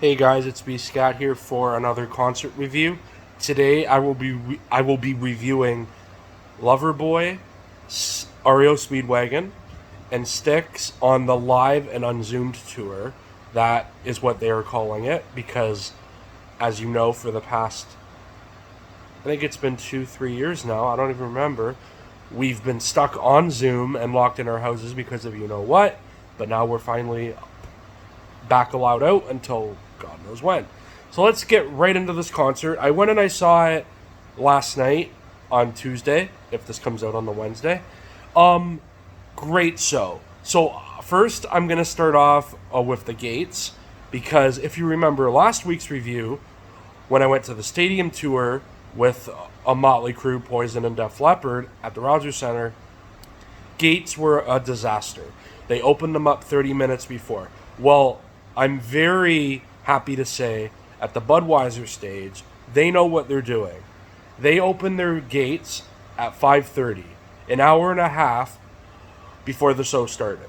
Hey guys, it's Bscat here for another concert review. Today I will be reviewing Loverboy, REO Speedwagon, and Styx on the live and UnZoomed tour. That is what they are calling it because, as you know, for the past, I think it's been 2-3 years now. I don't even remember. We've been stuck on Zoom and locked in our houses because of you know what. But now we're finally back allowed out until God knows when. So let's get right into this concert. I went and I saw it last night on Tuesday, if this comes out on the Wednesday. Great show. So first I'm going to start off with the gates, because if you remember last week's review, when I went to the stadium tour with a Motley Crue, Poison, and Def Leppard at the Rogers Center, gates were a disaster. They opened them up 30 minutes before. Well, I'm very happy to say at the Budweiser stage, they know what they're doing. They opened their gates at 5:30, an hour and a half before the show started.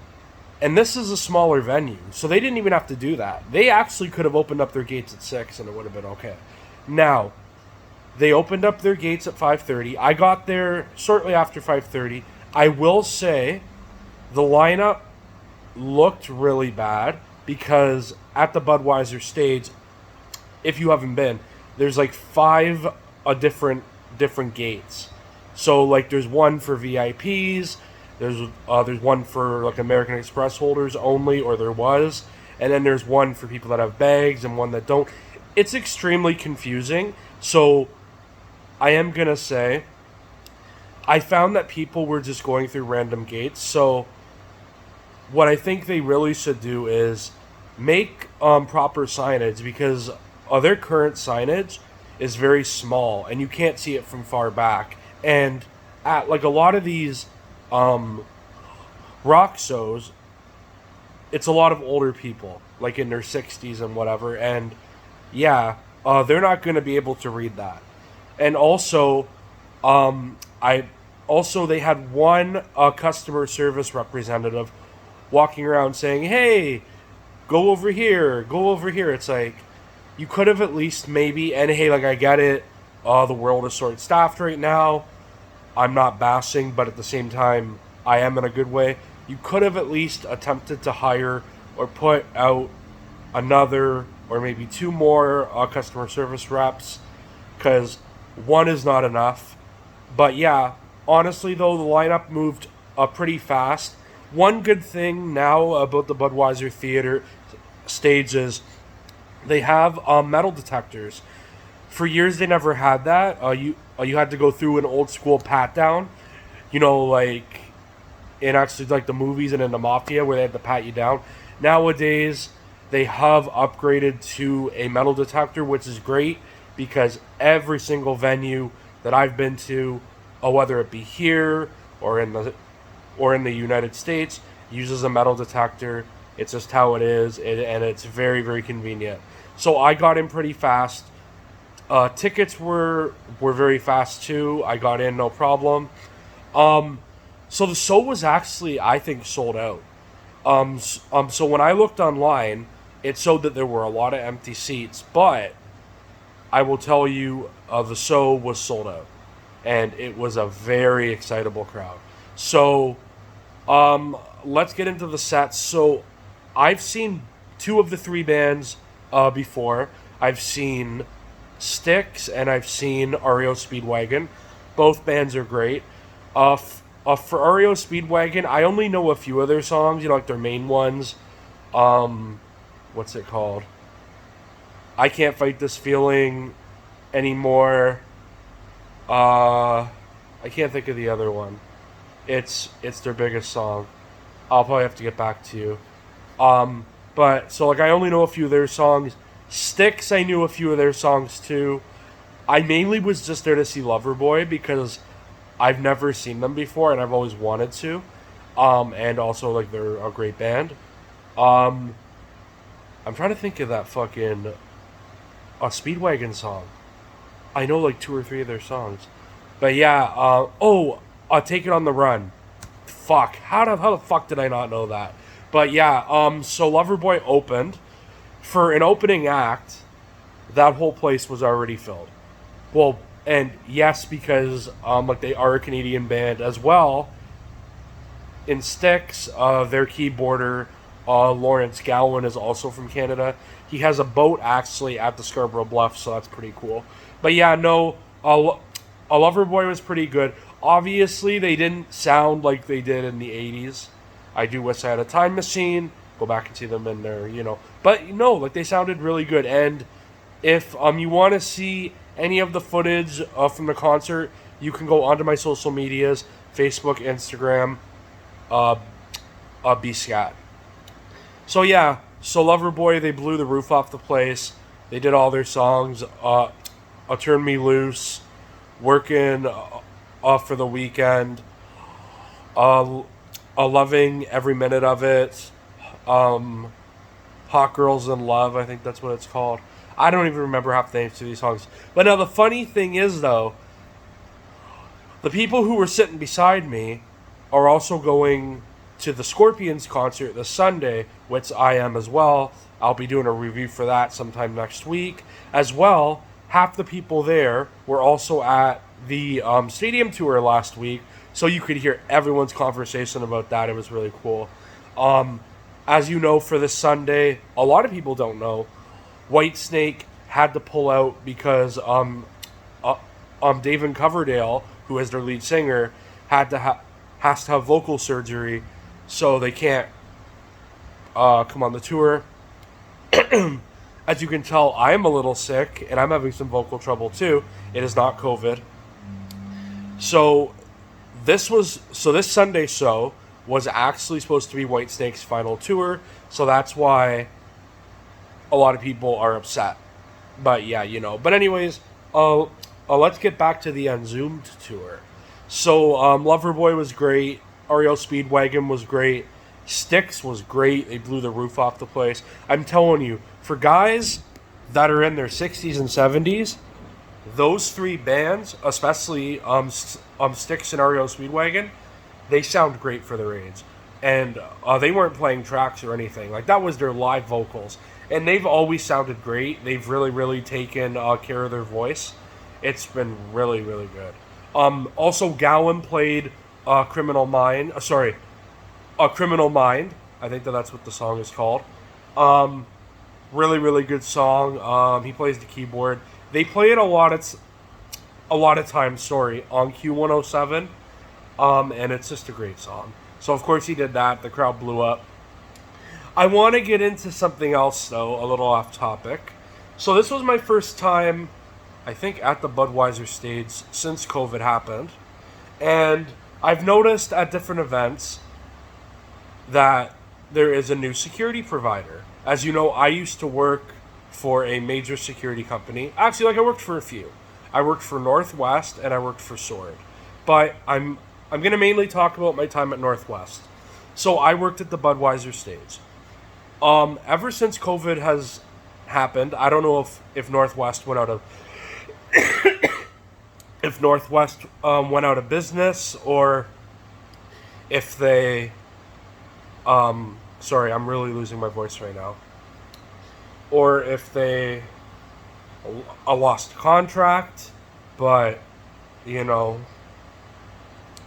And this is a smaller venue, so they didn't even have to do that. They actually could have opened up their gates at 6 and it would have been okay. Now, they opened up their gates at 5:30. I got there shortly after 5:30. I will say the lineup looked really bad, because at the Budweiser stage, if you haven't been, there's like five different gates. So like there's one for VIPs, there's one for like American Express holders only, or there was, and then there's one for people that have bags and one that don't. It's extremely confusing. So I am gonna say I found that people were just going through random gates. So what I think they really should do is make proper signage, because their current signage is very small and you can't see it from far back. And at like a lot of these rock shows, it's a lot of older people, like in their 60s and whatever. And yeah, they're not going to be able to read that. And also, they had one customer service representative walking around saying, "Hey, go over here, go over here." It's like, you could have at least maybe, and hey, like I get it, the world is short-staffed right now. I'm not bashing, but at the same time, I am in a good way. You could have at least attempted to hire or put out another or maybe two more customer service reps, because one is not enough. But yeah, honestly though, the lineup moved pretty fast. One good thing now about the Budweiser Theater stage is they have metal detectors. For years they never had that. You had to go through an old school pat down, like in actually like the movies and in the Mafia, where they had to pat you down. Nowadays they have upgraded to a metal detector, which is great, because every single venue that I've been to, whether it be here or in the United States, uses a metal detector. It's just how it is, and it's very, very convenient. So I got in pretty fast. Tickets were very fast too. I got in no problem. So the show was actually, I think, sold out. So when I looked online, it showed that there were a lot of empty seats, but I will tell you, the show was sold out, and it was a very excitable crowd. So let's get into the sets. So I've seen two of the three bands before. I've seen Styx and I've seen REO Speedwagon. Both bands are great. For REO Speedwagon, I only know a few of their songs, like their main ones. What's it called? I Can't Fight This Feeling Anymore. I can't think of the other one. It's their biggest song. I'll probably have to get back to you. But so like I only know a few of their songs. Styx, I knew a few of their songs too. I mainly was just there to see Loverboy, because I've never seen them before and I've always wanted to. And also like they're a great band. I'm trying to think of that fucking Speedwagon song. I know like two or three of their songs. But yeah, Take It on the Run. Fuck. How the fuck did I not know that? But yeah, so Loverboy opened for an opening act, that whole place was already filled. Well, and yes, because like they are a Canadian band as well. In Styx, their keyboarder, Lawrence Gowan, is also from Canada. He has a boat actually at the Scarborough Bluff, so that's pretty cool. But yeah, no, a Loverboy was pretty good. Obviously, they didn't sound like they did in the 80s. I do wish I had a time machine. Go back and see them in there, But no, like they sounded really good. And if you want to see any of the footage from the concert, you can go onto my social medias, Facebook, Instagram, Bscat. So yeah, so Loverboy, they blew the roof off the place. They did all their songs. Turn Me Loose, Working for the Weekend, Loving Every Minute of It, Hot Girls in Love, I think that's what it's called. I don't even remember half the names to these songs. But now the funny thing is, though, the people who were sitting beside me are also going to the Scorpions concert this Sunday, which I am as well. I'll be doing a review for that sometime next week. As well, half the people there were also at the stadium tour last week, so you could hear everyone's conversation about that. It was really cool. As you know, for this Sunday, a lot of people don't know, Whitesnake had to pull out because David Coverdale, who is their lead singer, has to have vocal surgery, so they can't come on the tour. As you can tell, I am a little sick, and I'm having some vocal trouble too. It is not COVID. So this Sunday show was actually supposed to be Whitesnake's final tour, so that's why a lot of people are upset. But yeah, But anyways, let's get back to the UnZoomed tour. So Loverboy was great. REO Speedwagon was great. Styx was great. They blew the roof off the place. I'm telling you, for guys that are in their 60s and 70s, those three bands, especially Styx and REO Speedwagon, they sound great for their age. And they weren't playing tracks or anything. Like, that was their live vocals. And they've always sounded great. They've really, really taken care of their voice. It's been really, really good. Also, Gowan played Criminal Mind. Criminal Mind. I think that's what the song is called. Really, really good song. He plays the keyboard. They play it a lot of times, on Q107. And it's just a great song. So, of course, he did that. The crowd blew up. I want to get into something else, though, a little off topic. So, this was my first time, I think, at the Budweiser stage since COVID happened. And I've noticed at different events that there is a new security provider. As you know, I used to work for a major security company. Actually, I worked for a few. I worked for Northwest and I worked for Sword. But I'm going to mainly talk about my time at Northwest. So I worked at the Budweiser stage. Ever since COVID has happened, I don't know if Northwest went out of if Northwest went out of business, or if they sorry, I'm really losing my voice right now. Or if they lost contract, but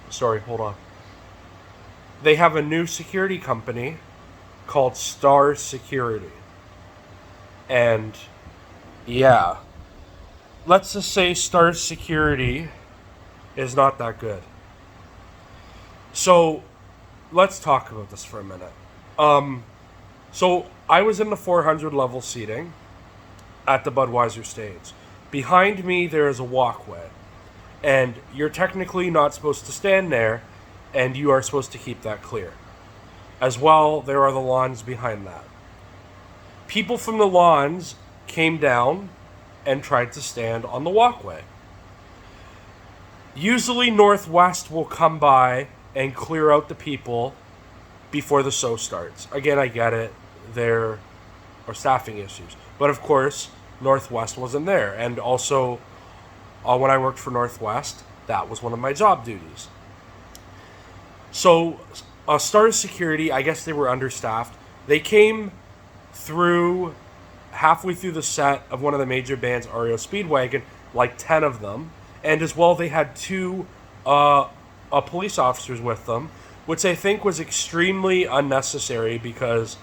sorry, hold on. They have a new security company called Star Security. And yeah, let's just say Star Security is not that good. So let's talk about this for a minute. So I was in the 400 level seating at the Budweiser stage. Behind me there is a walkway. And you're technically not supposed to stand there, and you are supposed to keep that clear. As well, there are the lawns behind that. People from the lawns came down and tried to stand on the walkway. Usually Northwest will come by and clear out the people before the show starts. Again, I get it. There are staffing issues. But of course, Northwest wasn't there. And also, when I worked for Northwest, that was one of my job duties. So, Star Security, I guess they were understaffed. They came through halfway through the set of one of the major bands, REO Speedwagon, like 10 of them. And as well, they had two police officers with them, which I think was extremely unnecessary because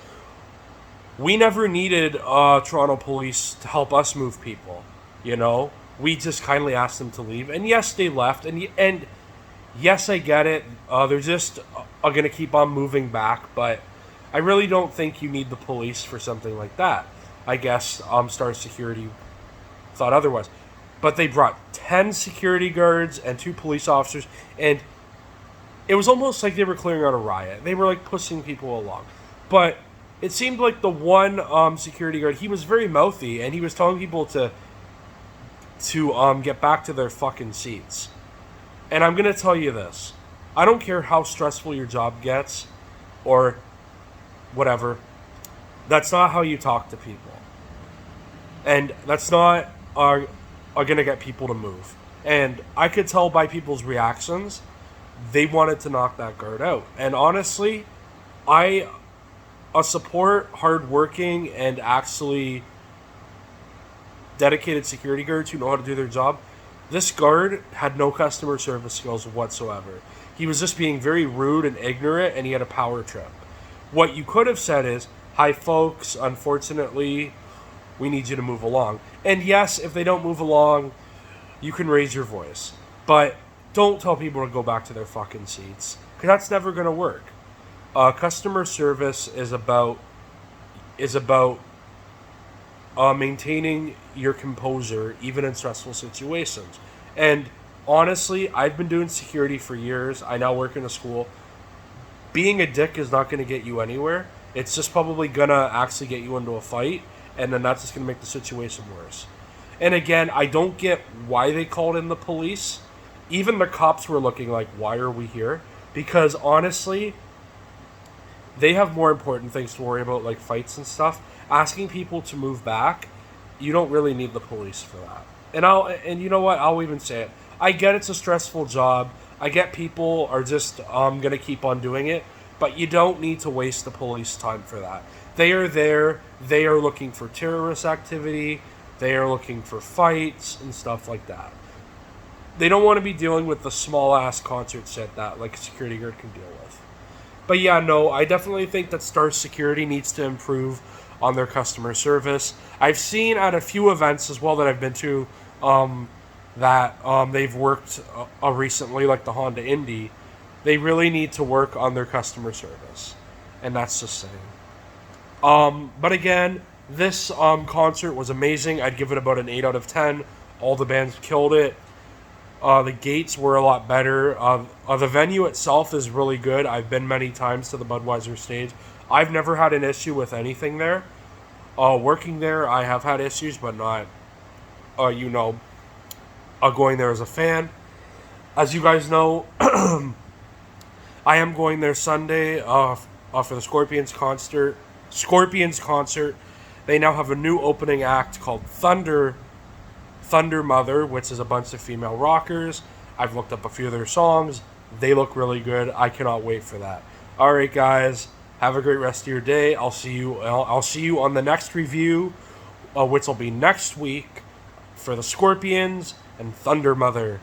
we never needed Toronto police to help us move people. You know, we just kindly asked them to leave, and yes, they left, and yes, I get it. They're just going to keep on moving back, but I really don't think you need the police for something like that. I guess Star Security thought otherwise, but they brought 10 security guards and 2 police officers, and it was almost like they were clearing out a riot. They were like pushing people along, but it seemed like the one security guard, he was very mouthy, and he was telling people to get back to their fucking seats. And I'm gonna tell you this: I don't care how stressful your job gets, or whatever. That's not how you talk to people, and that's not gonna get people to move. And I could tell by people's reactions, they wanted to knock that guard out. And honestly, I support hardworking and actually dedicated security guards who know how to do their job. This guard had no customer service skills whatsoever. He was just being very rude and ignorant, and he had a power trip. What you could have said is, "Hi folks, unfortunately, we need you to move along." And yes, if they don't move along, you can raise your voice. But don't tell people to go back to their fucking seats, because that's never going to work. Customer service is about maintaining your composure even in stressful situations. And honestly, I've been doing security for years. I now work in a school. Being a dick is not going to get you anywhere. It's just probably going to actually get you into a fight, and then that's just going to make the situation worse. And again, I don't get why they called in the police. Even the cops were looking like, why are we here? Because honestly, they have more important things to worry about, like fights and stuff. Asking people to move back, you don't really need the police for that. And you know what? I'll even say it. I get it's a stressful job. I get people are just gonna keep on doing it, but you don't need to waste the police time for that. They are there. They are looking for terrorist activity. They are looking for fights and stuff like that. They don't want to be dealing with the small ass concert set that like a security guard can deal with. But yeah, no, I definitely think that Star Security needs to improve on their customer service. I've seen at a few events as well that I've been to that they've worked recently, like the Honda Indy. They really need to work on their customer service, and that's just saying. But again, this concert was amazing. I'd give it about an 8 out of 10. All the bands killed it. The gates were a lot better. The venue itself is really good. I've been many times to the Budweiser stage. I've never had an issue with anything there. Working there, I have had issues, but not, going there as a fan. As you guys know, I am going there Sunday for the Scorpions concert. They now have a new opening act called Thunder Mother, which is a bunch of female rockers. I've looked up a few of their songs. They look really good. I cannot wait for that. All right, guys. Have a great rest of your day. I'll see you on the next review, which will be next week for the Scorpions and Thunder Mother.